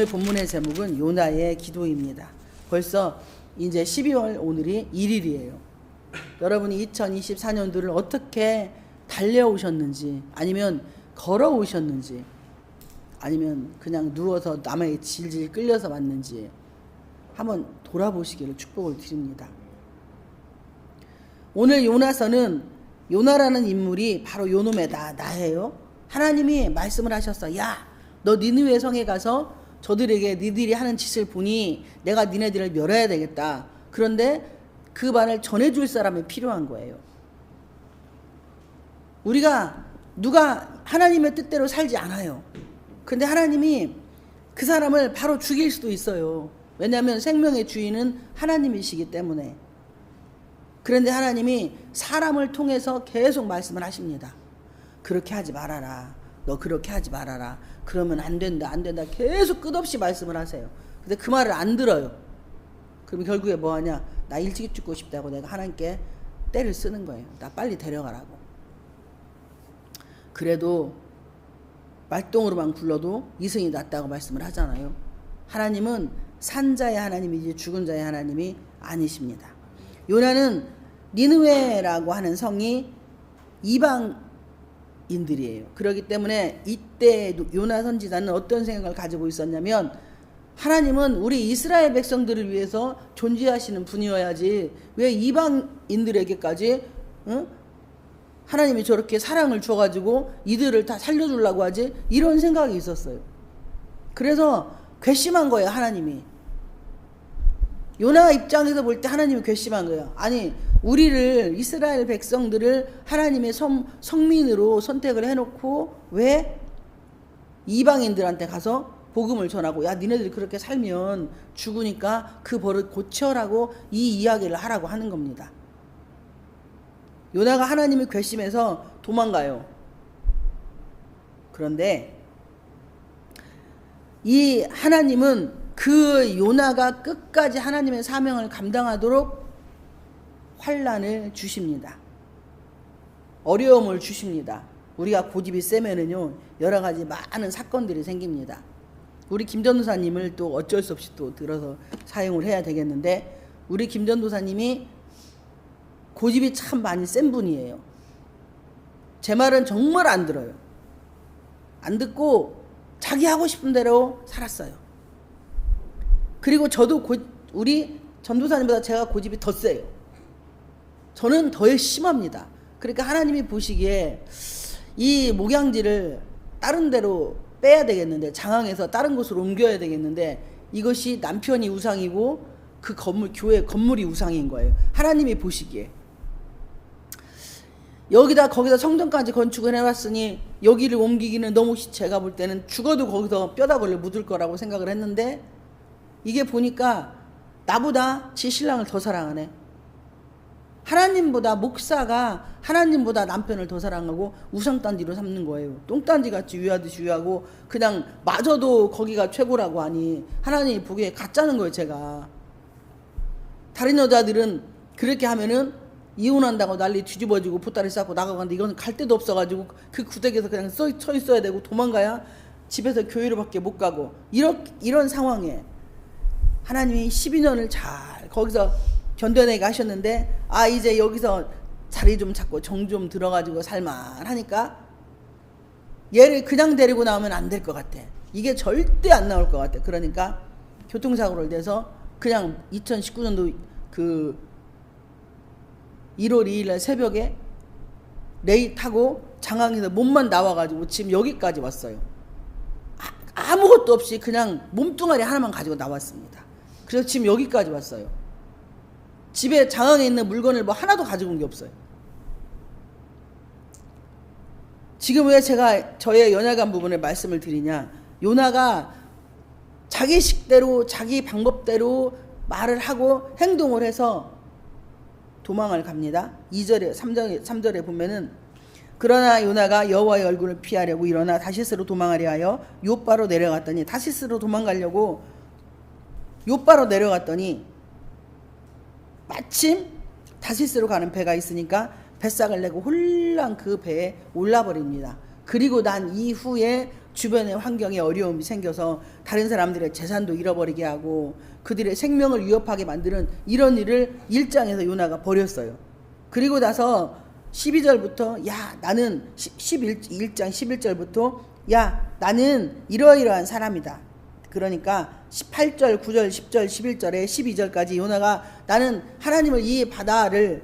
오늘 본문의 제목은 요나의 기도입니다. 벌써 이제 12월 오늘이 1일이에요. 여러분이 2024년도를 어떻게 달려오셨는지, 아니면 걸어오셨는지, 아니면 그냥 누워서 남에게 질질 끌려서 왔는지 한번 돌아보시기를 축복을 드립니다. 오늘 요나서는 요나라는 인물이 바로 요놈의 나예요. 하나님이 말씀을 하셨어. 야, 너 니느웨 성에 가서 저들에게 니들이 하는 짓을 보니 내가 니네들을 멸해야 되겠다. 그런데 그 말을 전해줄 사람이 필요한 거예요. 우리가 누가 하나님의 뜻대로 살지 않아요. 근데 하나님이 그 사람을 바로 죽일 수도 있어요. 왜냐하면 생명의 주인은 하나님이시기 때문에. 그런데 하나님이 사람을 통해서 계속 말씀을 하십니다. 그렇게 하지 말아라. 너 그렇게 하지 말아라. 그러면 안 된다, 안 된다. 계속 끝없이 말씀을 하세요. 근데 그 말을 안 들어요. 그럼 결국에 뭐 하냐? 나 일찍 죽고 싶다고 내가 하나님께 때를 쓰는 거예요. 나 빨리 데려가라고. 그래도 말똥으로만 굴러도 이승이 낫다고 말씀을 하잖아요. 하나님은 산 자의 하나님이지 죽은 자의 하나님이 아니십니다. 요나는 니느웨라고 하는 성이 이방인들이에요. 그렇기 때문에 이때 요나 선지자는 어떤 생각을 가지고 있었냐면, 하나님은 우리 이스라엘 백성들을 위해서 존재하시는 분이어야지 왜 이방인들에게까지 하나님이 저렇게 사랑을 줘가지고 이들을 다 살려주려고 하지? 이런 생각이 있었어요. 그래서 괘씸한 거예요, 하나님이. 요나 입장에서 볼 때 하나님이 괘씸한 거예요. 아니, 우리를, 이스라엘 백성들을 하나님의 성민으로 선택을 해놓고 왜 이방인들한테 가서 복음을 전하고, 야, 니네들이 그렇게 살면 죽으니까 그 벌을 고쳐라고 이 이야기를 하라고 하는 겁니다. 요나가 하나님이 괘씸해서 도망가요. 그런데 이 하나님은 그 요나가 끝까지 하나님의 사명을 감당하도록 환난을 주십니다. 어려움을 주십니다. 우리가 고집이 세면은요, 여러 가지 많은 사건들이 생깁니다. 우리 김 전도사님을 또 어쩔 수 없이 또 들어서 사용을 해야 되겠는데, 우리 김 전도사님이 고집이 참 많이 센 분이에요. 제 말은 정말 안 들어요. 안 듣고 자기 하고 싶은 대로 살았어요. 그리고 저도 우리 전도사님보다 제가 고집이 더 세요. 저는 더 심합니다. 그러니까 하나님이 보시기에 이 목양지를 다른 데로 빼야 되겠는데, 장항에서 다른 곳으로 옮겨야 되겠는데, 이것이 남편이 우상이고 그 건물, 교회 건물이 우상인 거예요. 하나님이 보시기에. 거기다 성전까지 건축을 해놨으니 여기를 옮기기는 너무, 제가 볼 때는 죽어도 거기서 뼈다귀를 묻을 거라고 생각을 했는데, 이게 보니까 나보다 지 신랑을 더 사랑하네. 하나님보다, 목사가 하나님보다 남편을 더 사랑하고 우상단지로 삼는 거예요. 똥단지같이 위하듯이 위하고 그냥 마저도 거기가 최고라고 하니 하나님이 보기에 가짜는 거예요, 제가. 다른 여자들은 그렇게 하면은 이혼한다고 난리 뒤집어지고 보따리 싸고 나가는데, 이건 갈 데도 없어가지고 그 구석에서 그냥 서 있어야 되고 도망가야 집에서 교회로밖에 못 가고, 이런 상황에 하나님이 12년을 잘 거기서 견뎌내게 하셨는데, 아, 이제 여기서 자리 좀 잡고 정 좀 들어가지고 살만하니까 얘를 그냥 데리고 나오면 안 될 것 같아. 이게 절대 안 나올 것 같아. 그러니까 교통사고를 내서 그냥 2019년도 그 1월 2일 날 새벽에 레이 타고 장항에서 몸만 나와가지고 지금 여기까지 왔어요. 아무것도 없이 그냥 몸뚱아리 하나만 가지고 나왔습니다. 그래서 지금 여기까지 왔어요. 집에 장항에 있는 물건을 뭐 하나도 가지고 온 게 없어요. 지금 왜 제가 저의 연약한 부분에 말씀을 드리냐, 요나가 자기 식대로 자기 방법대로 말을 하고 행동을 해서 도망을 갑니다. 2절에 3절에 보면은, 그러나 요나가 여호와의 얼굴을 피하려고 일어나 다시스로 도망하려 하여 요바로 내려갔더니, 다시스로 도망가려고 요바로 내려갔더니 마침 다시스로 가는 배가 있으니까 뱃삭을 내고 홀랑 그 배에 올라버립니다. 그리고 난 이후에 주변의 환경에 어려움이 생겨서 다른 사람들의 재산도 잃어버리게 하고 그들의 생명을 위협하게 만드는 이런 일을 1장에서 요나가 벌였어요. 그리고 나서 12절부터 야 나는 1장 11절부터 야 나는 이러이러한 사람이다. 그러니까 18절 9절 10절 11절에 12절까지 요나가 나는 하나님을 이 바다를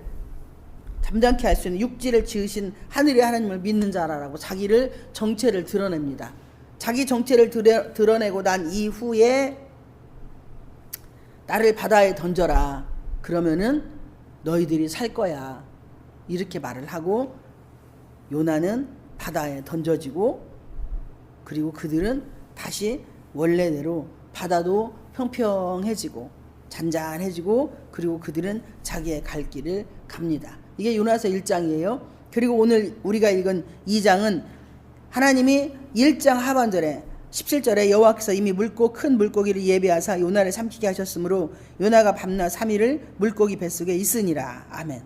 잠잠케 할 수 있는 육지를 지으신 하늘의 하나님을 믿는 자라라고 자기를 정체를 드러냅니다. 자기 정체를 드러내고 난 이후에 나를 바다에 던져라. 그러면은 너희들이 살 거야. 이렇게 말을 하고 요나는 바다에 던져지고 그리고 그들은 다시 원래대로 바다도 평평해지고 잔잔해지고 그리고 그들은 자기의 갈 길을 갑니다. 이게 요나서 1장이에요. 그리고 오늘 우리가 읽은 2장은 하나님이 1장 하반절에 17절에 여호와께서 이미 큰 물고기를 예비하사 요나를 삼키게 하셨으므로 요나가 밤낮 3일을 물고기 뱃속에 있으니라. 아멘.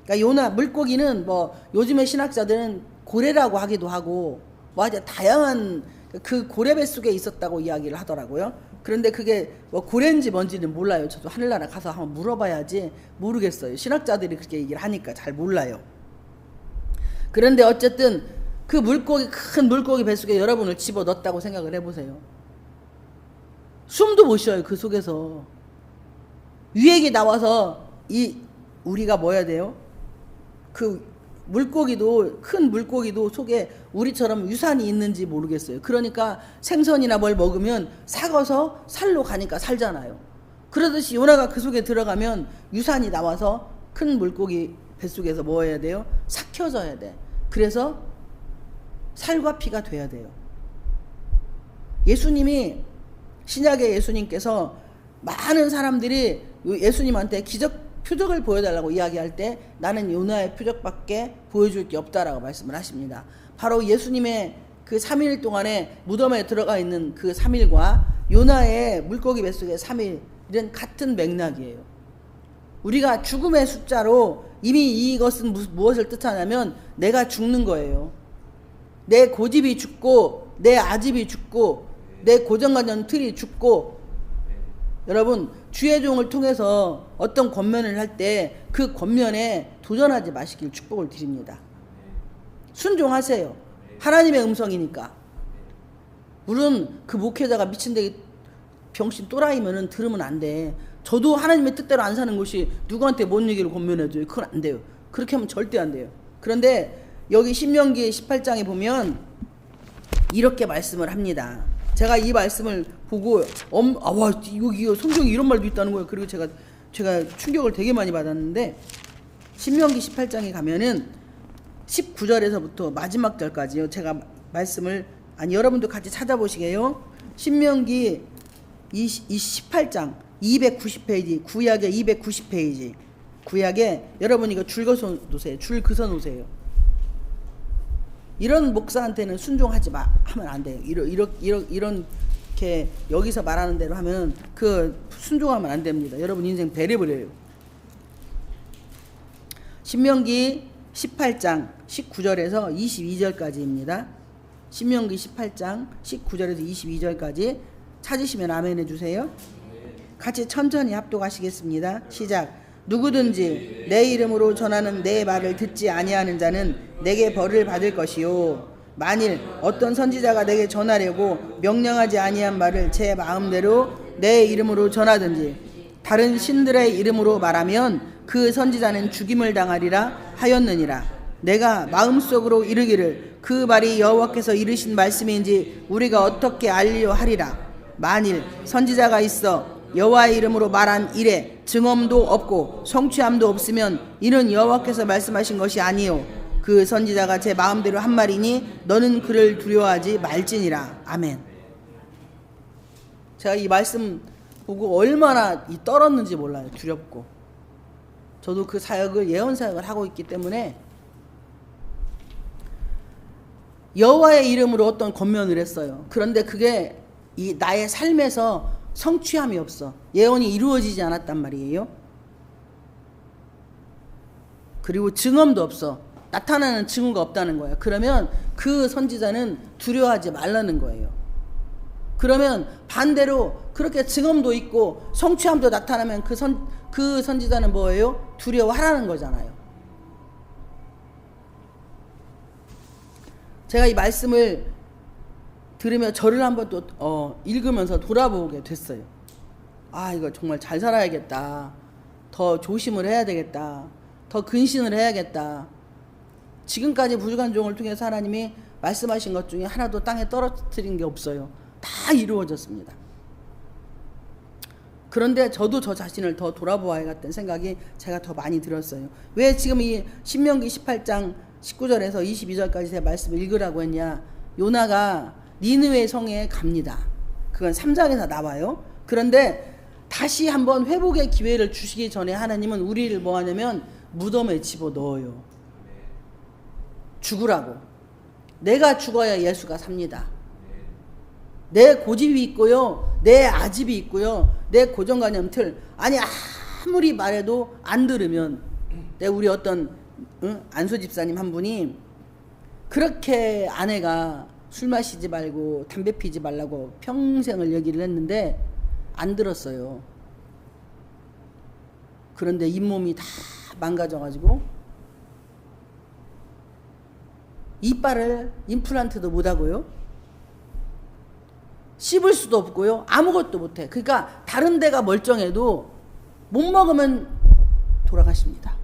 그러니까 요나 물고기는 뭐 요즘의 신학자들은 고래라고 하기도 하고 뭐 아주 다양한 그 고래 뱃속에 있었다고 이야기를 하더라고요. 그런데 그게 뭐 고래인지 뭔지는 몰라요. 저도 하늘나라 가서 한번 물어봐야지 모르겠어요. 신학자들이 그렇게 얘기를 하니까 잘 몰라요. 그런데 어쨌든 그 물고기 큰 물고기 뱃속에 여러분을 집어넣었다고 생각을 해보세요. 숨도 못 쉬어요. 그 속에서 위액이 나와서 우리가 뭐 해야 돼요? 그 물고기도 큰 물고기도 속에 우리처럼 유산이 있는지 모르겠어요. 그러니까 생선이나 뭘 먹으면 삭아서 살로 가니까 살잖아요. 그러듯이 요나가 그 속에 들어가면 유산이 나와서 큰 물고기 뱃속에서 뭐 해야 돼요? 삭혀져야 돼. 그래서 살과 피가 돼야 돼요. 예수님이 신약의 예수님께서 많은 사람들이 예수님한테 표적을 보여달라고 이야기할 때 나는 요나의 표적밖에 보여줄 게 없다라고 말씀을 하십니다. 바로 예수님의 그 3일 동안에 무덤에 들어가 있는 그 3일과 요나의 물고기 뱃속의 3일은 같은 맥락이에요. 우리가 죽음의 숫자로 이미 이것은 무엇을 뜻하냐면 내가 죽는 거예요. 내 고집이 죽고 내 아집이 죽고 내 고정관념 틀이 죽고 여러분 주의 종을 통해서 어떤 권면을 할 때 그 권면에 도전하지 마시길 축복을 드립니다. 순종하세요. 하나님의 음성이니까. 물론 그 목회자가 미친데 병신 또라이면은 들으면 안 돼. 저도 하나님의 뜻대로 안 사는 것이 누구한테 뭔 얘기를 권면해줘요. 그건 안 돼요. 그렇게 하면 절대 안 돼요. 그런데 여기 신명기 18장에 보면 이렇게 말씀을 합니다. 제가 이 말씀을 보고 와 여기 성경에 이런 말도 있다는 거예요. 그리고 제가 충격을 되게 많이 받았는데 신명기 18장에 가면은 19절에서부터 마지막 절까지요. 제가 말씀을 여러분도 같이 찾아보시게요. 신명기 18장 290페이지 구약의 290페이지 구약에 여러분 이거 줄 그서 놓으세요. 이런 목사한테는 순종하지 하면 안 돼요. 이렇게 여기서 말하는 대로 하면 그 순종하면 안 됩니다. 여러분 인생 배려버려요. 신명기 18장 19절에서 22절까지입니다. 신명기 18장 19절에서 22절까지 찾으시면 아멘 해주세요. 같이 천천히 합독하시겠습니다. 시작. 누구든지 내 이름으로 전하는 내 말을 듣지 아니하는 자는 내게 벌을 받을 것이요 만일 어떤 선지자가 내게 전하려고 명령하지 아니한 말을 제 마음대로 내 이름으로 전하든지 다른 신들의 이름으로 말하면 그 선지자는 죽임을 당하리라 하였느니라. 내가 마음속으로 이르기를 그 말이 여호와께서 이르신 말씀인지 우리가 어떻게 알리려 하리라. 만일 선지자가 있어 여호와의 이름으로 말한 일에 증언도 없고 성취함도 없으면 이는 여호와께서 말씀하신 것이 아니요 그 선지자가 제 마음대로 한 말이니 너는 그를 두려워하지 말지니라. 아멘. 제가 이 말씀 보고 얼마나 떨었는지 몰라요. 두렵고. 저도 그 사역을 예언 사역을 하고 있기 때문에 여호와의 이름으로 어떤 권면을 했어요. 그런데 그게 이 나의 삶에서 성취함이 없어. 예언이 이루어지지 않았단 말이에요. 그리고 증언도 없어. 나타나는 징후가 없다는 거예요. 그러면 그 선지자는 두려워하지 말라는 거예요. 그러면 반대로 그렇게 증언도 있고 성취함도 나타나면 그 선지자는 뭐예요? 두려워하라는 거잖아요. 제가 이 말씀을 들으며 저를 한번 또 읽으면서 돌아보게 됐어요. 아, 이거 정말 잘 살아야겠다. 더 조심을 해야 되겠다. 더 근신을 해야겠다. 지금까지 부족한종을 통해서 하나님이 말씀하신 것 중에 하나도 땅에 떨어뜨린 게 없어요. 다 이루어졌습니다. 그런데 저도 저 자신을 더 돌아보아야겠다는 생각이 제가 더 많이 들었어요. 왜 지금 이 신명기 18장 19절에서 22절까지 제 말씀을 읽으라고 했냐. 요나가 니느웨 성에 갑니다. 그건 3장에서 나와요. 그런데 다시 한번 회복의 기회를 주시기 전에 하나님은 우리를 뭐 하냐면 무덤에 집어넣어요. 죽으라고. 내가 죽어야 예수가 삽니다. 내 고집이 있고요. 내 아집이 있고요. 내 고정관념 틀. 아니 아무리 말해도 안 들으면 우리 어떤 안수 집사님 한 분이 그렇게 아내가 술 마시지 말고 담배 피지 말라고 평생을 얘기를 했는데 안 들었어요. 그런데 잇몸이 다 망가져가지고 이빨을 임플란트도 못하고요. 씹을 수도 없고요. 아무것도 못해. 그러니까 다른 데가 멀쩡해도 못 먹으면 돌아가십니다.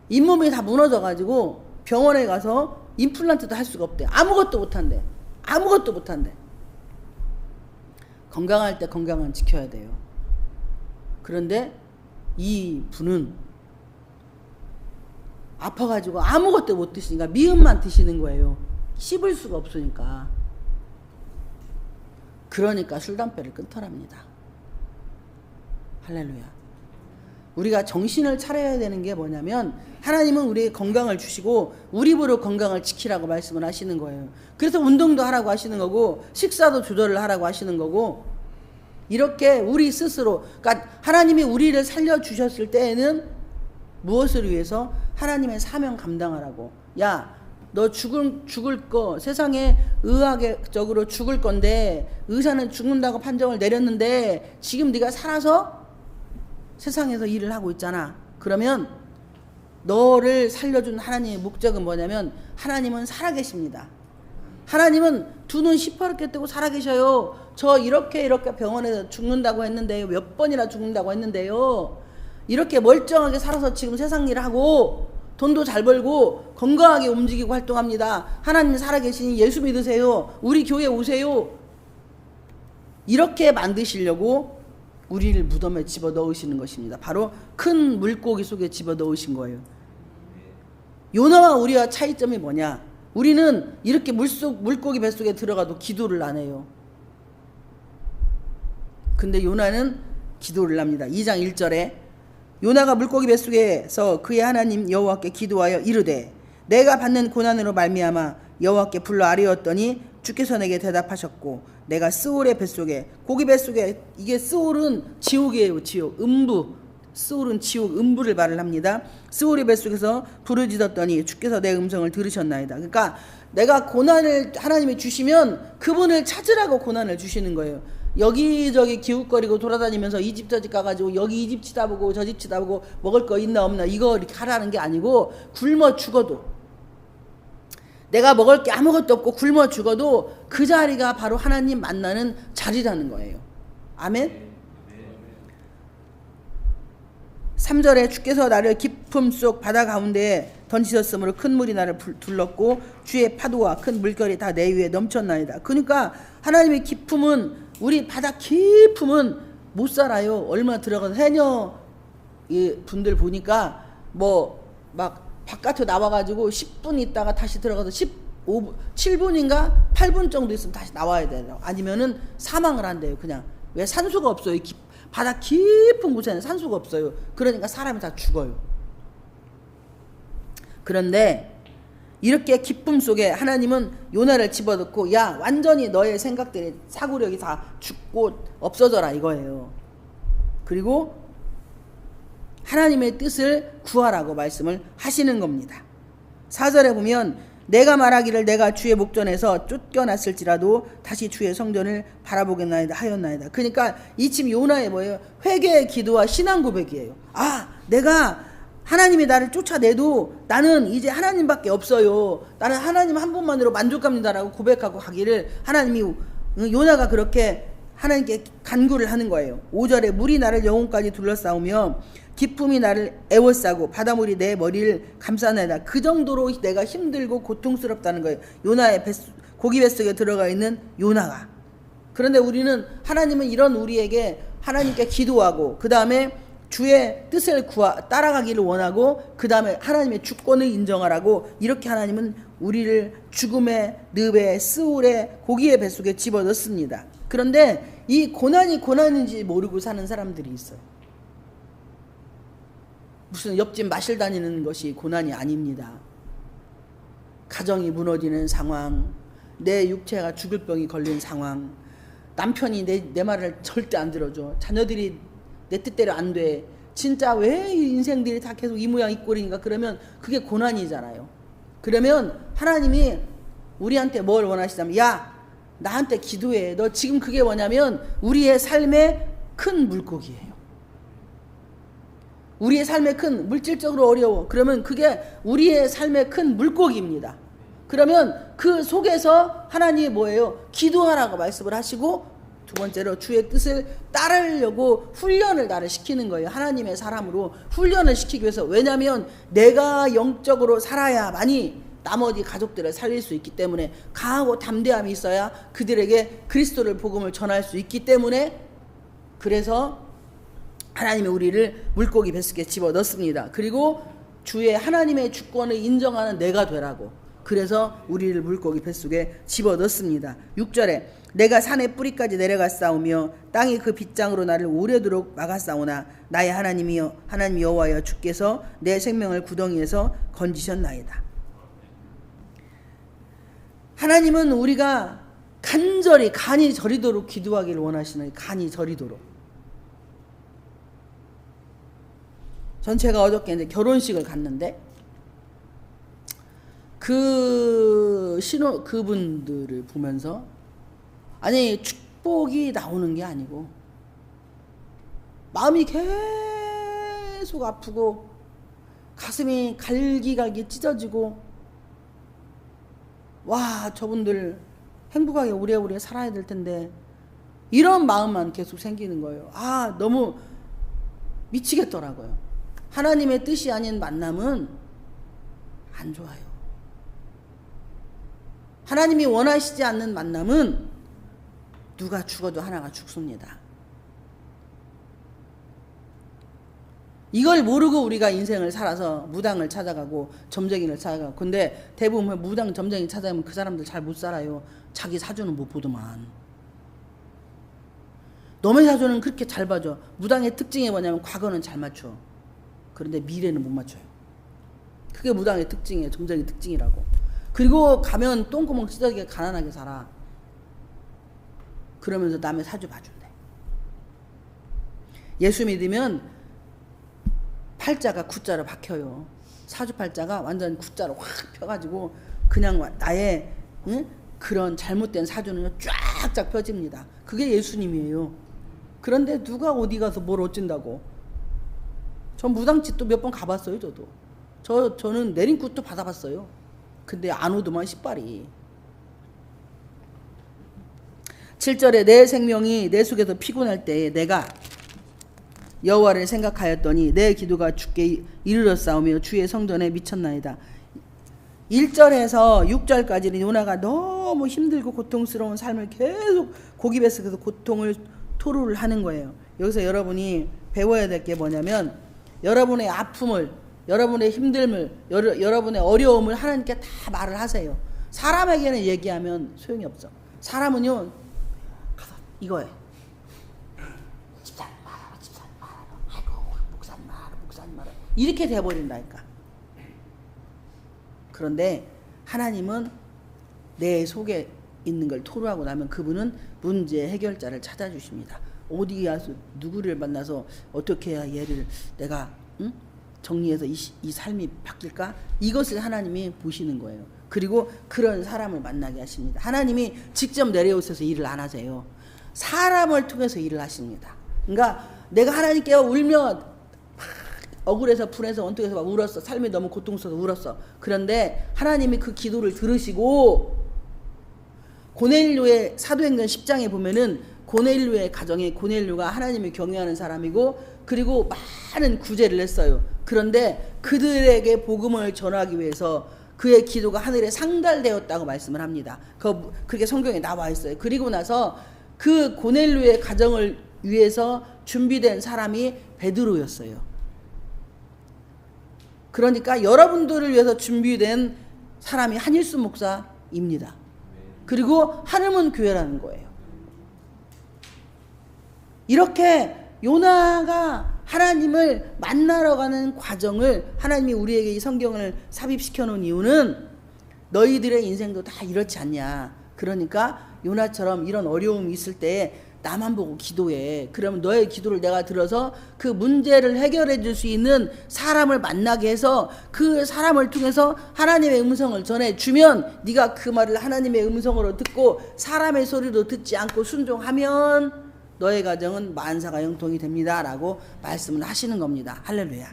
잇몸이 다 무너져가지고 병원에 가서 임플란트도 할 수가 없대. 아무것도 못한대. 아무것도 못한대. 건강할 때 건강은 지켜야 돼요. 그런데 이 분은 아파가지고 아무것도 못 드시니까 미음만 드시는 거예요. 씹을 수가 없으니까. 그러니까 술 담배를 끊더랍니다. 할렐루야. 우리가 정신을 차려야 되는 게 뭐냐면 하나님은 우리의 건강을 주시고 우리 입으로 건강을 지키라고 말씀을 하시는 거예요. 그래서 운동도 하라고 하시는 거고 식사도 조절을 하라고 하시는 거고 이렇게 우리 스스로 그러니까 하나님이 우리를 살려주셨을 때에는 무엇을 위해서? 하나님의 사명 감당하라고. 야, 너 죽을 거 세상에 의학적으로 죽을 건데 의사는 죽는다고 판정을 내렸는데 지금 네가 살아서 세상에서 일을 하고 있잖아. 그러면 너를 살려준 하나님의 목적은 뭐냐면 하나님은 살아계십니다. 하나님은 두 눈 시퍼렇게 뜨고 살아계셔요. 저 이렇게 병원에서 죽는다고 했는데요. 몇 번이나 죽는다고 했는데요. 이렇게 멀쩡하게 살아서 지금 세상 일을 하고 돈도 잘 벌고 건강하게 움직이고 활동합니다. 하나님 살아계시니 예수 믿으세요. 우리 교회 오세요. 이렇게 만드시려고 우리를 무덤에 집어넣으시는 것입니다. 바로 큰 물고기 속에 집어넣으신 거예요. 요나와 우리와 차이점이 뭐냐? 우리는 이렇게 물고기 뱃속에 들어가도 기도를 안 해요. 근데 요나는 기도를 합니다. 2장 1절에 요나가 물고기 뱃속에서 그의 하나님 여호와께 기도하여 이르되 내가 받는 고난으로 말미암아 여호와께 불러 아뢰었더니 주께서 내게 대답하셨고 내가 스올의 뱃속에 고기 뱃속에 이게 스올은 지옥이에요. 지옥 음부 스올은 지옥 음부를 말을 합니다. 스올의 뱃속에서 부르짖었더니 주께서 내 음성을 들으셨나이다. 그러니까 내가 고난을 하나님이 주시면 그분을 찾으라고 고난을 주시는 거예요. 여기저기 기웃거리고 돌아다니면서 이 집 저 집 가가지고 여기 이 집 치다보고 저 집 치다보고 먹을 거 있나 없나 이거 이렇게 하라는 게 아니고 굶어 죽어도 내가 먹을 게 아무것도 없고 굶어 죽어도 그 자리가 바로 하나님 만나는 자리라는 거예요. 아멘. 3절에 주께서 나를 깊음 속 바다 가운데에 던지셨으므로 큰 물이 나를 둘렀고 주의 파도와 큰 물결이 다 내 위에 넘쳤나이다. 그러니까 하나님의 깊음은 우리 바다 깊음은 못 살아요. 얼마 들어가서 해녀 분들 보니까 뭐 막 바깥에 나와가지고 10분 있다가 다시 들어가서 7분인가 8분 정도 있으면 다시 나와야 돼요. 아니면은 사망을 한대요. 그냥 왜 산소가 없어요. 바다 깊은 곳에는 산소가 없어요. 그러니까 사람이 다 죽어요. 그런데 이렇게 기쁨 속에 하나님은 요나를 집어넣고 야 완전히 너의 생각들이 사고력이 다 죽고 없어져라 이거예요. 그리고 하나님의 뜻을 구하라고 말씀을 하시는 겁니다. 4절에 보면 내가 말하기를 내가 주의 목전에서 쫓겨났을지라도 다시 주의 성전을 바라보겠나이다 하였나이다. 그러니까 이 지금 요나의 뭐예요? 회개의 기도와 신앙 고백이에요. 아, 내가 하나님이 나를 쫓아내도 나는 이제 하나님밖에 없어요. 나는 하나님 한 분만으로 만족합니다라고 고백하고 가기를 하나님이 요나가 그렇게 하나님께 간구를 하는 거예요. 5절에 물이 나를 영혼까지 둘러싸우며 기품이 나를 애워싸고 바닷물이 내 머리를 감싸내다. 그 정도로 내가 힘들고 고통스럽다는 거예요. 요나의 고기 뱃속에 들어가 있는 요나가. 그런데 우리는 하나님은 이런 우리에게 하나님께 기도하고 그 다음에 주의 뜻을 따라가기를 원하고 그 다음에 하나님의 주권을 인정하라고 이렇게 하나님은 우리를 죽음의 늪에 스울의 고기의 뱃속에 집어넣습니다. 그런데 이 고난이 고난인지 모르고 사는 사람들이 있어요. 무슨 옆집 마실 다니는 것이 고난이 아닙니다. 가정이 무너지는 상황, 내 육체가 죽을 병이 걸린 상황, 남편이 내 말을 절대 안 들어줘, 자녀들이 내 뜻대로 안 돼, 진짜 왜 인생들이 다 계속 이 모양 이 꼴인가, 그러면 그게 고난이잖아요. 그러면 하나님이 우리한테 뭘 원하시냐면, 야, 나한테 기도해. 너 지금 그게 뭐냐면 우리의 삶의 큰 물고기예요. 우리의 삶의 큰, 물질적으로 어려워. 그러면 그게 우리의 삶의 큰 물고기입니다. 그러면 그 속에서 하나님이 뭐예요? 기도하라고 말씀을 하시고, 두 번째로 주의 뜻을 따르려고 훈련을 나를 시키는 거예요. 하나님의 사람으로 훈련을 시키기 위해서. 왜냐하면 내가 영적으로 살아야만이 나머지 가족들을 살릴 수 있기 때문에, 강하고 담대함이 있어야 그들에게 그리스도를 복음을 전할 수 있기 때문에, 그래서 하나님이 우리를 물고기 뱃속에 집어넣습니다. 그리고 주의 하나님의 주권을 인정하는 내가 되라고, 그래서 우리를 물고기 뱃속에 집어넣습니다. 6절에 내가 산의 뿌리까지 내려갔사오며 땅이 그 빗장으로 나를 오래도록 막았사오나 나의 하나님이여, 하나님 여호와여, 주께서 내 생명을 구덩이에서 건지셨나이다. 하나님은 우리가 간이 저리도록 기도하기를 원하시는, 간이 저리도록. 전 제가 어저께 이제 결혼식을 갔는데 그분들을 보면서, 아니 축복이 나오는 게 아니고 마음이 계속 아프고 가슴이 갈기갈기 찢어지고, 와, 저분들 행복하게 오래오래 살아야 될 텐데, 이런 마음만 계속 생기는 거예요. 아, 너무 미치겠더라고요. 하나님의 뜻이 아닌 만남은 안 좋아요. 하나님이 원하시지 않는 만남은 누가 죽어도 하나가 죽습니다. 이걸 모르고 우리가 인생을 살아서 무당을 찾아가고 점쟁이를 찾아가고, 근데 대부분 무당 점쟁이 찾아가면 그 사람들 잘 못 살아요. 자기 사주는 못 보더만. 너의 사주는 그렇게 잘 봐줘. 무당의 특징이 뭐냐면 과거는 잘 맞춰. 그런데 미래는 못 맞춰요. 그게 무당의 특징이에요. 점쟁이 특징이라고. 그리고 가면 똥구멍 찢어지게 가난하게 살아. 그러면서 남의 사주 봐준대. 예수 믿으면 팔자가 구자로 박혀요. 사주팔자가 완전 구자로 확 펴가지고 그냥 나의 그런 잘못된 사주는 쫙쫙 펴집니다. 그게 예수님이에요. 그런데 누가 어디 가서 뭘 어쩐다고. 전 무당집도 몇 번 가봤어요. 저는 내림굿도 받아봤어요. 근데 안 오더만 신발이. 7절에 내 생명이 내 속에서 피곤할 때에 내가 여호와를 생각하였더니 내 기도가 주께 이르렀사오며 주의 성전에 미쳤나이다. 1절에서 6절까지는 요나가 너무 힘들고 고통스러운 삶을 계속 고기 뱃속에서 고통을 토로를 하는 거예요. 여기서 여러분이 배워야 될 게 뭐냐면, 여러분의 아픔을, 여러분의 힘듦을, 여러분의 어려움을 하나님께 다 말을 하세요. 사람에게는 얘기하면 소용이 없어. 사람은요, 가서 이거에 집사님 말아라, 아이고 목사님 말아라, 이렇게 돼버린다니까. 그런데 하나님은 내 속에 있는 걸 토로하고 나면 그분은 문제 해결자를 찾아주십니다. 어디 가서 누구를 만나서 어떻게 해야 얘를 내가 응? 정리해서 이 삶이 바뀔까? 이것을 하나님이 보시는 거예요. 그리고 그런 사람을 만나게 하십니다. 하나님이 직접 내려오셔서 일을 안 하세요. 사람을 통해서 일을 하십니다. 그러니까 내가 하나님께 울며 억울해서 분해서 원통해서 막 울었어. 삶이 너무 고통스러워서 울었어. 그런데 하나님이 그 기도를 들으시고 고넬료의 사도행전 10장에 보면은 고넬료의 가정에 고넬료가 하나님을 경외하는 사람이고 그리고 많은 구제를 했어요. 그런데 그들에게 복음을 전하기 위해서 그의 기도가 하늘에 상달되었다고 말씀을 합니다. 그게 성경에 나와 있어요. 그리고 나서 그 고넬료의 가정을 위해서 준비된 사람이 베드로였어요. 그러니까 여러분들을 위해서 준비된 사람이 한일수 목사입니다. 그리고 하늘문 교회라는 거예요. 이렇게 요나가 하나님을 만나러 가는 과정을 하나님이 우리에게 이 성경을 삽입시켜 놓은 이유는 너희들의 인생도 다 이렇지 않냐. 그러니까 요나처럼 이런 어려움이 있을 때 나만 보고 기도해. 그러면 너의 기도를 내가 들어서 그 문제를 해결해 줄 수 있는 사람을 만나게 해서 그 사람을 통해서 하나님의 음성을 전해주면 네가 그 말을 하나님의 음성으로 듣고 사람의 소리도 듣지 않고 순종하면 너의 가정은 만사가 형통이 됩니다 라고 말씀을 하시는 겁니다. 할렐루야.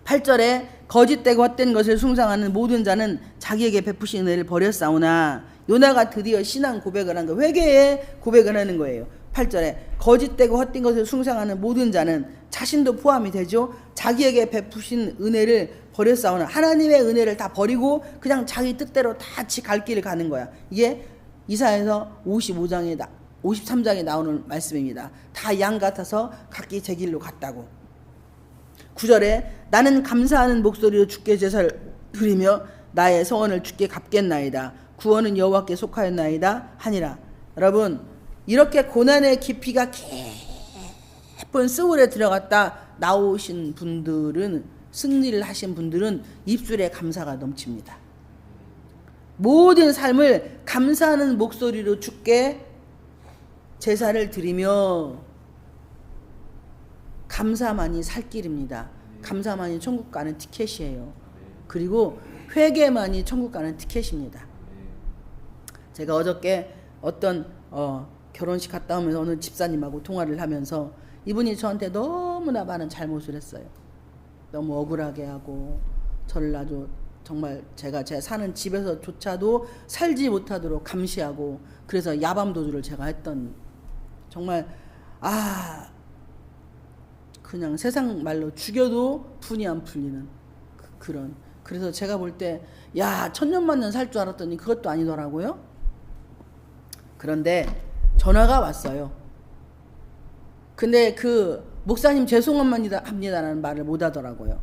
8절에 거짓되고 헛된 것을 숭상하는 모든 자는 자기에게 베푸신 은혜를 버렸사오나 요나가 드디어 신앙 고백을 한 거, 회개의 고백을 하는 거예요. 8절에 거짓되고 헛된 것을 숭상하는 모든 자는 자신도 포함이 되죠. 자기에게 베푸신 은혜를 버렸사오나 하나님의 은혜를 다 버리고 그냥 자기 뜻대로 다 갈 길을 가는 거야. 이게 이사야서 53장에 나오는 말씀입니다. 다 양 같아서 각기 제 길로 갔다고. 9절에 나는 감사하는 목소리로 주께 제사를 드리며 나의 서원을 주께 갚겠나이다. 구원은 여호와께 속하였나이다 하니라. 여러분 이렇게 고난의 깊이가 깊은 스울에 들어갔다 나오신 분들은 승리를 하신 분들은 입술에 감사가 넘칩니다. 모든 삶을 감사하는 목소리로 주께 제사를 드리며 감사만이 살 길입니다. 감사만이 천국 가는 티켓이에요. 그리고 회개만이 천국 가는 티켓입니다. 제가 어저께 어떤 결혼식 갔다 오면서 어느 집사님하고 통화를 하면서 이분이 저한테 너무나 많은 잘못을 했어요. 너무 억울하게 하고 저를 아주 정말 제가 사는 집에서조차도 살지 못하도록 감시하고 그래서 야밤도주를 제가 했던 정말 그냥 세상 말로 죽여도 분이 안 풀리는 그런. 그래서 제가 볼 때 천년만년 살 줄 알았더니 그것도 아니더라고요. 그런데 전화가 왔어요. 근데 그 목사님 죄송합니다라는 말을 못 하더라고요.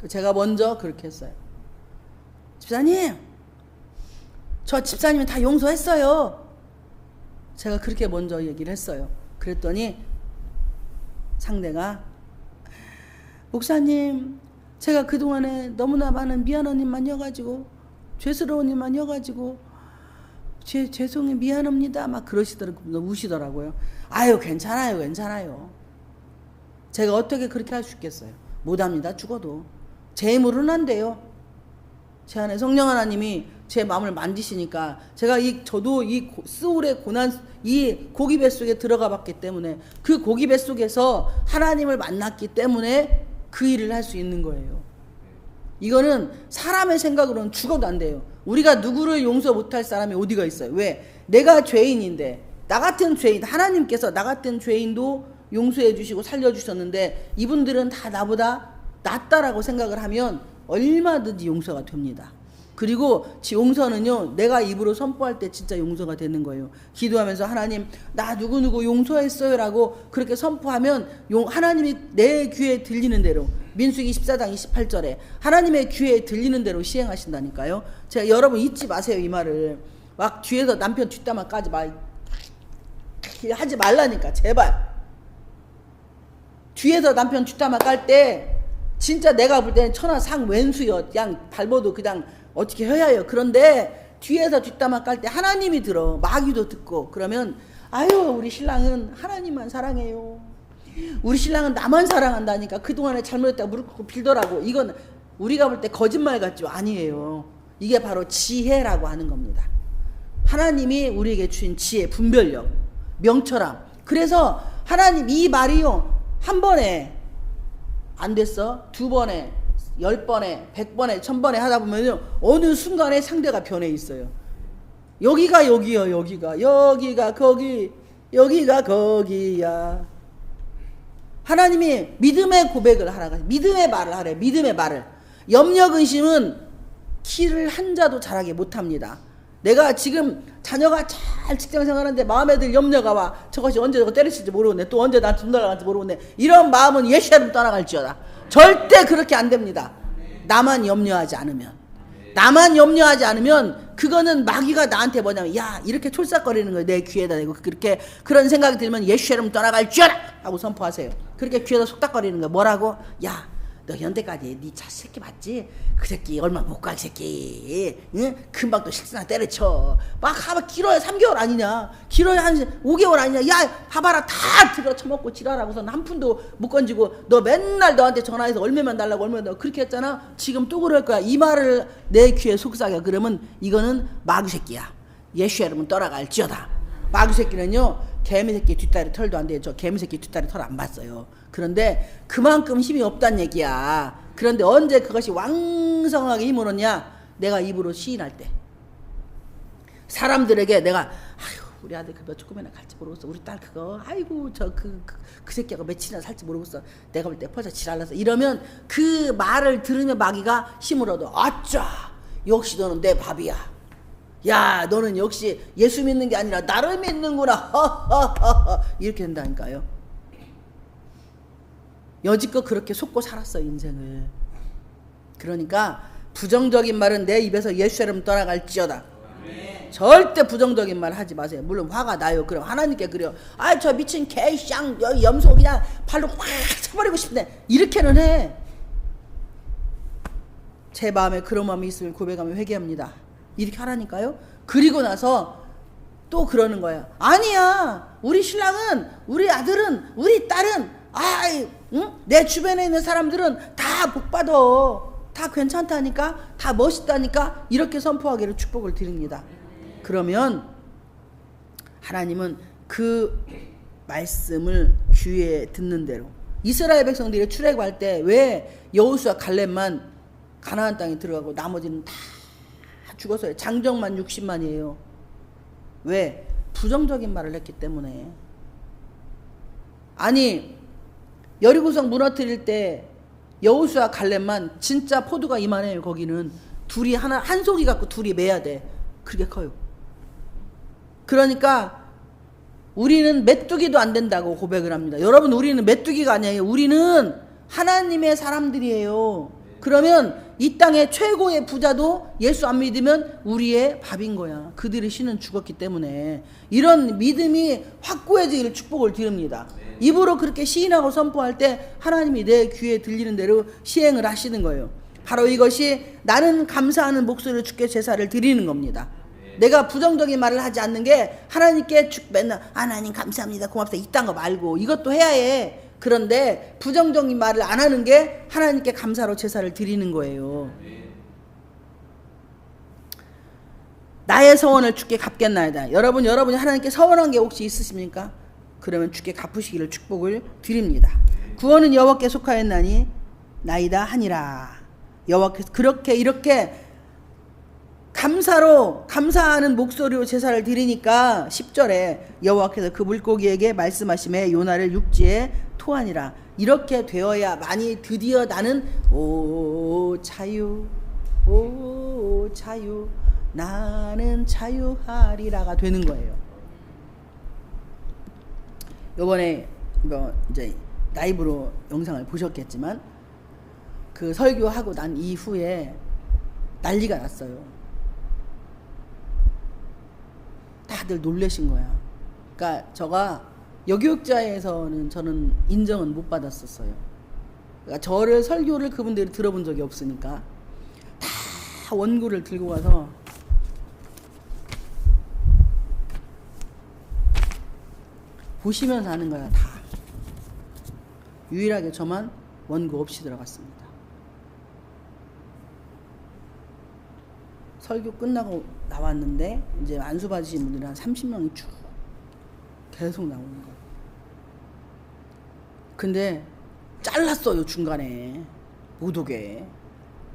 제가 먼저 그렇게 했어요. 집사님, 저 집사님이 다 용서했어요. 제가 그렇게 먼저 얘기를 했어요. 그랬더니 상대가 목사님, 제가 그동안에 너무나 많은 미안한 일만 해가지고 죄스러운 일만 해가지고 죄송해 미안합니다 막 그러시더라고요. 우시더라고요. 아유 괜찮아요. 제가 어떻게 그렇게 할 수 있겠어요. 못합니다. 죽어도 제 힘으로는 안 돼요. 제 안에 성령 하나님이 제 마음을 만지시니까 저도 이 스울의 고난 이 고기 뱃속에 들어가 봤기 때문에 그 고기 뱃속에서 하나님을 만났기 때문에 그 일을 할 수 있는 거예요. 이거는 사람의 생각으로는 죽어도 안 돼요. 우리가 누구를 용서 못할 사람이 어디가 있어요. 왜? 내가 죄인인데 나 같은 죄인 하나님께서 나 같은 죄인도 용서해 주시고 살려주셨는데 이분들은 다 나보다 낫다라고 생각을 하면 얼마든지 용서가 됩니다. 그리고 용서는요 내가 입으로 선포할 때 진짜 용서가 되는 거예요. 기도하면서 하나님 나 누구누구 용서했어요 라고 그렇게 선포하면 하나님이 내 귀에 들리는 대로 민수기 14장 28절에 하나님의 귀에 들리는 대로 시행하신다니까요. 제가 여러분 잊지 마세요. 이 말을 막 뒤에서 남편 뒷담화 까지 하지 말라니까 제발. 뒤에서 남편 뒷담화 깔 때 진짜 내가 볼 때는 천하상 왼수여 그냥 밟아도 그냥 어떻게 해야 해요. 그런데 뒤에서 뒷담화 깔 때 하나님이 들어 마귀도 듣고 그러면 아유 우리 신랑은 하나님만 사랑해요. 우리 신랑은 나만 사랑한다니까 그동안에 잘못했다고 무릎 꿇고 빌더라고. 이건 우리가 볼 때 거짓말 같죠? 아니에요. 이게 바로 지혜라고 하는 겁니다. 하나님이 우리에게 주신 지혜, 분별력, 명철함. 그래서 하나님 이 말이요, 한 번에 안 됐어, 두 번에, 10번에, 100번에, 1000번에 하다 보면요, 어느 순간에 상대가 변해 있어요. 여기가 여기요, 여기가 거기, 여기가 거기야. 하나님이 믿음의 고백을 하라고 하세요. 믿음의 말을 하래. 믿음의 말을. 염려 근심은 키를 한 자도 자라게 못합니다. 내가 지금 자녀가 잘 직장생활하는데 마음에 들 염려가 와. 저것이 언제 저거 때려칠지 모르겠네. 또 언제 나한테 돈 달라갈지 모르겠네. 이런 마음은 예시로 떠나갈지어다. 절대 그렇게 안 됩니다. 나만 염려하지 않으면. 나만 염려하지 않으면 그거는 마귀가 나한테 뭐냐면, 야, 이렇게 촐싹거리는 거예요. 내 귀에다 대고. 그렇게 그런 생각이 들면 예수처럼 떠나갈지어다 하고 선포하세요. 그렇게 귀에다 속닥거리는 거예요. 뭐라고? 야, 너 현대까지 네 차 새끼 맞지? 그 새끼 얼마 못 갈 새끼, 응? 금방 또 실수나 때려쳐. 막 하면 길어야 3개월 아니냐, 길어야 한 5개월 아니냐. 야, 봐봐라, 다 들어 처먹고 지랄하고선 한 푼도 못 건지고 너 맨날 너한테 전화해서 얼마만 달라고 얼마만 달라고 그렇게 했잖아. 지금 또 그럴 거야. 이 말을 내 귀에 속삭여. 그러면 이거는 마귀 새끼야. 예수 이름은 떠나갈지어다. 마귀 새끼는요, 개미 새끼 뒷다리 털도 안 돼요. 저 개미 새끼 뒷다리 털 안 봤어요. 그런데 그만큼 힘이 없단 얘기야. 그런데 언제 그것이 왕성하게 힘을 얻냐? 내가 입으로 시인할 때. 사람들에게 내가, 아유, 우리 아들 그 몇 조금이나 갈지 모르겠어. 우리 딸 그거, 아이고, 저 그 새끼가 며칠이나 살지 모르겠어. 내가 볼 때 벌써 지랄나서. 이러면 그 말을 들으면 마귀가 힘을 얻어. 아짜, 역시 너는 내 밥이야. 야, 너는 역시 예수 믿는 게 아니라 나를 믿는구나. 허허허허. 이렇게 된다니까요. 여지껏 그렇게 속고 살았어, 인생을. 그러니까 부정적인 말은 내 입에서 예수 이름 떠나갈지어다. 절대 부정적인 말 하지 마세요. 물론 화가 나요. 그럼 하나님께 그래요. 아, 저 미친 개쌍 염소 그냥 발로 확 쳐버리고 싶네. 이렇게는 해. 제 마음에 그런 마음이 있으면 고백하면 회개합니다. 이렇게 하라니까요. 그리고 나서 또 그러는 거예요. 아니야, 우리 신랑은, 우리 아들은, 우리 딸은, 아이, 응? 내 주변에 있는 사람들은 다 복받아. 다 괜찮다니까, 다 멋있다니까. 이렇게 선포하기를 축복을 드립니다. 그러면 하나님은 그 말씀을 귀에 듣는 대로, 이스라엘 백성들이 출애굽할 때 왜 여호수아 갈렙만 가나안 땅에 들어가고 나머지는 다 죽었어요? 장정만 60만이에요. 왜? 부정적인 말을 했기 때문에. 아니, 여리고성 무너뜨릴 때 여호수아 갈렙만 진짜 포도가 이만해요. 거기는 둘이 한 속이 갖고 둘이 매야 돼. 그렇게 커요. 그러니까 우리는 메뚜기도 안 된다고 고백을 합니다. 여러분, 우리는 메뚜기가 아니에요. 우리는 하나님의 사람들이에요. 그러면 이 땅의 최고의 부자도 예수 안 믿으면 우리의 밥인 거야. 그들의 신은 죽었기 때문에. 이런 믿음이 확고해지기를 축복을 드립니다. 입으로 그렇게 시인하고 선포할 때 하나님이 내 귀에 들리는 대로 시행을 하시는 거예요. 바로 이것이 나는 감사하는 목소리로 주께 제사를 드리는 겁니다. 내가 부정적인 말을 하지 않는 게 하나님께 맨날 하나님 감사합니다, 고맙습니다, 이딴 거 말고 이것도 해야 해. 그런데 부정적인 말을 안 하는 게 하나님께 감사로 제사를 드리는 거예요. 나의 서원을 주께 갚겠나이다. 여러분이 하나님께 서원한 게 혹시 있으십니까? 그러면 주께 갚으시기를 축복을 드립니다. 구원은 여호와께 속하였나니 나이다 하니라. 여호와께서 그렇게 이렇게 감사로, 감사하는 목소리로 제사를 드리니까 10절에 여호와께서 그 물고기에게 말씀하시매 요나를 육지에 토하니라. 이렇게 되어야만이 드디어 나는 오 자유, 오 자유, 나는 자유하리라가 되는 거예요. 요번에 뭐 이제 라이브로 영상을 보셨겠지만 그 설교하고 난 이후에 난리가 났어요. 다들 놀라신 거야. 그러니까 저가 여교육자에서는 저는 인정은 못 받았었어요. 그러니까 저를 설교를 그분들이 들어본 적이 없으니까 다 원고를 들고 가서 보시면서 하는 거야. 다 유일하게 저만 원고 없이 들어갔습니다. 설교 끝나고 나왔는데 이제 안수 받으신 분들이 한 30명이 쭉 계속 나오는 거예요. 근데 잘랐어요, 중간에. 못 오게.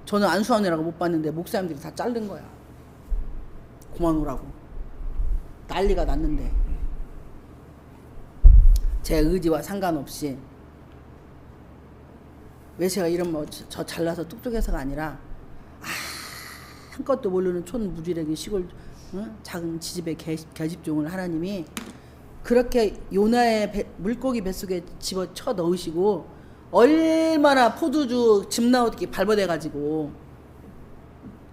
저는 안수하느라고 못 봤는데 목사님들이 다 자른 거야. 그만 오라고. 난리가 났는데 제 의지와 상관없이, 왜 제가 이런 저 잘나서 똑똑해서가 아니라 한것도 모르는 촌무지랭이 시골 작은 지집의 계집종을 하나님이 그렇게 요나의 물고기 뱃속에 집어쳐 넣으시고 얼마나 포도주 즙 나오듯이 발버돼가지고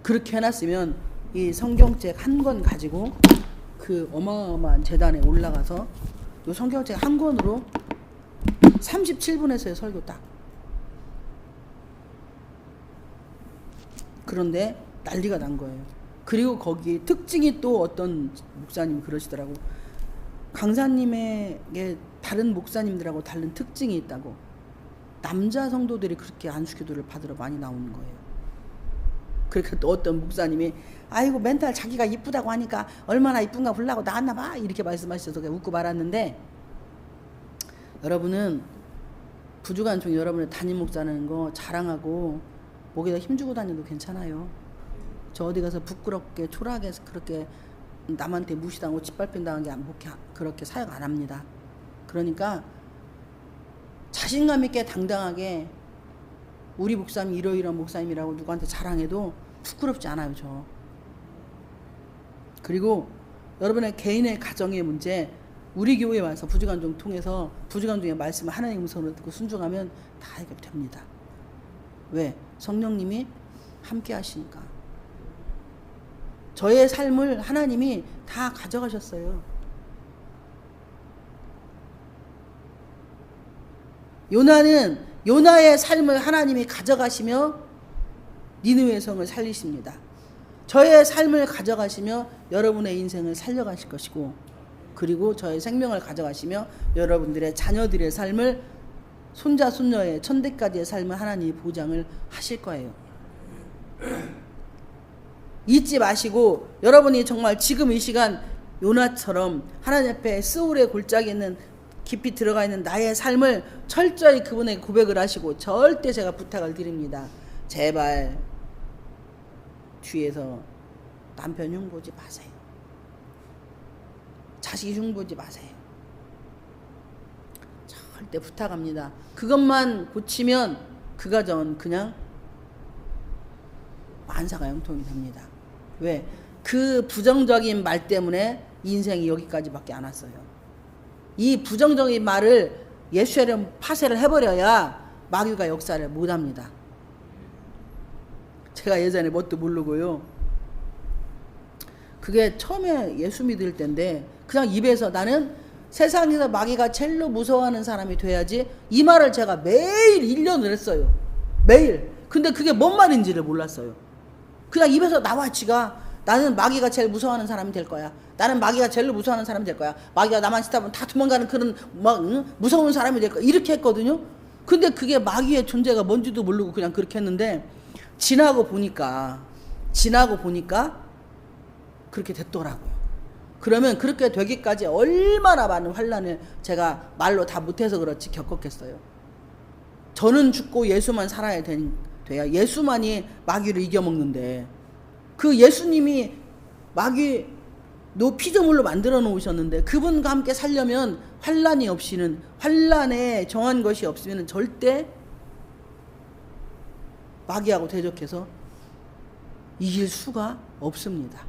그렇게 해놨으면 이 성경책 한 권 가지고 그 어마어마한 재단에 올라가서 요 성경책 한 권으로 37분에서의 설교 딱. 그런데 난리가 난 거예요. 그리고 거기 특징이 또 어떤 목사님이 그러시더라고. 강사님에게 다른 목사님들하고 다른 특징이 있다고. 남자 성도들이 그렇게 안수기도를 받으러 많이 나오는 거예요. 그러니까 또 어떤 목사님이 아이고 멘탈 자기가 이쁘다고 하니까 얼마나 이쁜가 보려고 나왔나 봐 이렇게 말씀하셔서 그냥 웃고 말았는데, 여러분은 부주간총 여러분의 담임 목사라는 거 자랑하고 목에다 힘주고 다녀도 괜찮아요. 저 어디 가서 부끄럽게 초라하게 그렇게 남한테 무시당하고 짓밟힌 당한 게 그렇게 사역 안 합니다. 그러니까 자신감 있게 당당하게 우리 목사님 이러이러한 목사님이라고 누구한테 자랑해도 부끄럽지 않아요, 저. 그리고 여러분의 개인의 가정의 문제, 우리 교회에 와서 부주간종 통해서 부주간종의 말씀을 하나님 음성으로 듣고 순종하면 다 해결됩니다. 왜? 성령님이 함께 하시니까. 저의 삶을 하나님이 다 가져가셨어요. 요나는 요나의 삶을 하나님이 가져가시며 니느웨 성을 살리십니다. 저의 삶을 가져가시며 여러분의 인생을 살려가실 것이고, 그리고 저의 생명을 가져가시며 여러분들의 자녀들의 삶을, 손자 손녀의 천대까지의 삶을 하나님이 보장을 하실 거예요. 잊지 마시고 여러분이 정말 지금 이 시간 요나처럼 하나님 앞에 스올의 골짜기에 있는 깊이 들어가 있는 나의 삶을 철저히 그분에게 고백을 하시고, 절대 제가 부탁을 드립니다. 제발 뒤에서 남편 흉보지 마세요. 자식 흉보지 마세요. 절대 부탁합니다. 그것만 고치면 그 가정은 그냥 만사가 형통이 됩니다. 왜? 그 부정적인 말 때문에 인생이 여기까지밖에 안 왔어요. 이 부정적인 말을 예수처럼 파쇄를 해버려야 마귀가 역사를 못합니다. 제가 예전에 뭣도 모르고요. 그게 처음에 예수 믿을 때인데 그냥 입에서 나는 세상에서 마귀가 제일로 무서워하는 사람이 돼야지, 이 말을 제가 매일 1년을 했어요. 매일. 근데 그게 뭔 말인지를 몰랐어요. 그냥 입에서 나와지가 나는 마귀가 제일 무서워하는 사람이 될 거야. 나는 마귀가 제일 무서워하는 사람이 될 거야. 마귀가 나만 싫다면 다 도망가는 그런 무서운 사람이 될 거야. 이렇게 했거든요. 근데 그게 마귀의 존재가 뭔지도 모르고 그냥 그렇게 했는데, 지나고 보니까 그렇게 됐더라고요. 그러면 그렇게 되기까지 얼마나 많은 환난을 제가 말로 다 못해서 그렇지 겪었겠어요. 저는 죽고 예수만 살아야 돼야 예수만이 마귀를 이겨먹는데, 그 예수님이 마귀 피조물로 만들어 놓으셨는데 그분과 함께 살려면 환난이 없이는, 환난에 정한 것이 없으면 절대 마귀하고 대적해서 이길 수가 없습니다.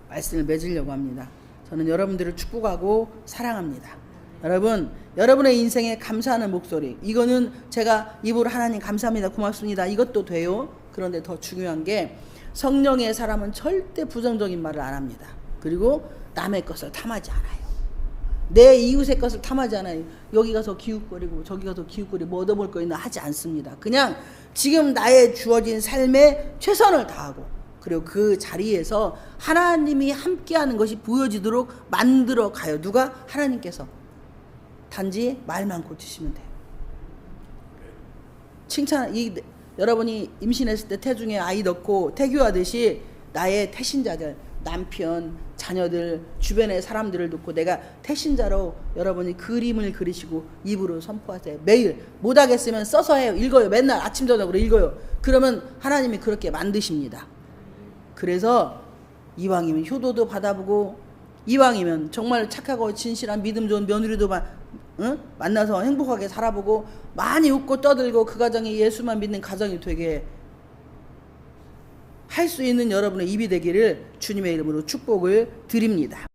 말씀을 맺으려고 합니다. 저는 여러분들을 축복하고 사랑합니다. 여러분, 여러분의 인생에 감사하는 목소리, 이거는 제가 입으로 하나님 감사합니다, 고맙습니다, 이것도 돼요. 그런데 더 중요한 게, 성령의 사람은 절대 부정적인 말을 안 합니다. 그리고 남의 것을 탐하지 않아요. 내 이웃의 것을 탐하지 않아요. 여기 가서 기웃거리고 저기 가서 기웃거리고 뭐 얻어볼 거 있나 하지 않습니다. 그냥 지금 나의 주어진 삶에 최선을 다하고, 그리고 그 자리에서 하나님이 함께하는 것이 보여지도록 만들어 가요. 누가? 하나님께서. 단지 말만 고치시면 돼요. 여러분이 임신했을 때 태중에 아이 넣고 태교하듯이 나의 태신자들, 남편, 자녀들, 주변의 사람들을 놓고 내가 태신자로 여러분이 그림을 그리시고 입으로 선포하세요. 매일 못하겠으면 써서 해요. 읽어요. 맨날 아침 저녁으로 읽어요. 그러면 하나님이 그렇게 만드십니다. 그래서 이왕이면 효도도 받아보고, 이왕이면 정말 착하고 진실한 믿음 좋은 며느리도 만나서 행복하게 살아보고, 많이 웃고 떠들고 그 가정이 예수만 믿는 가정이 되게 할 수 있는 여러분의 입이 되기를 주님의 이름으로 축복을 드립니다.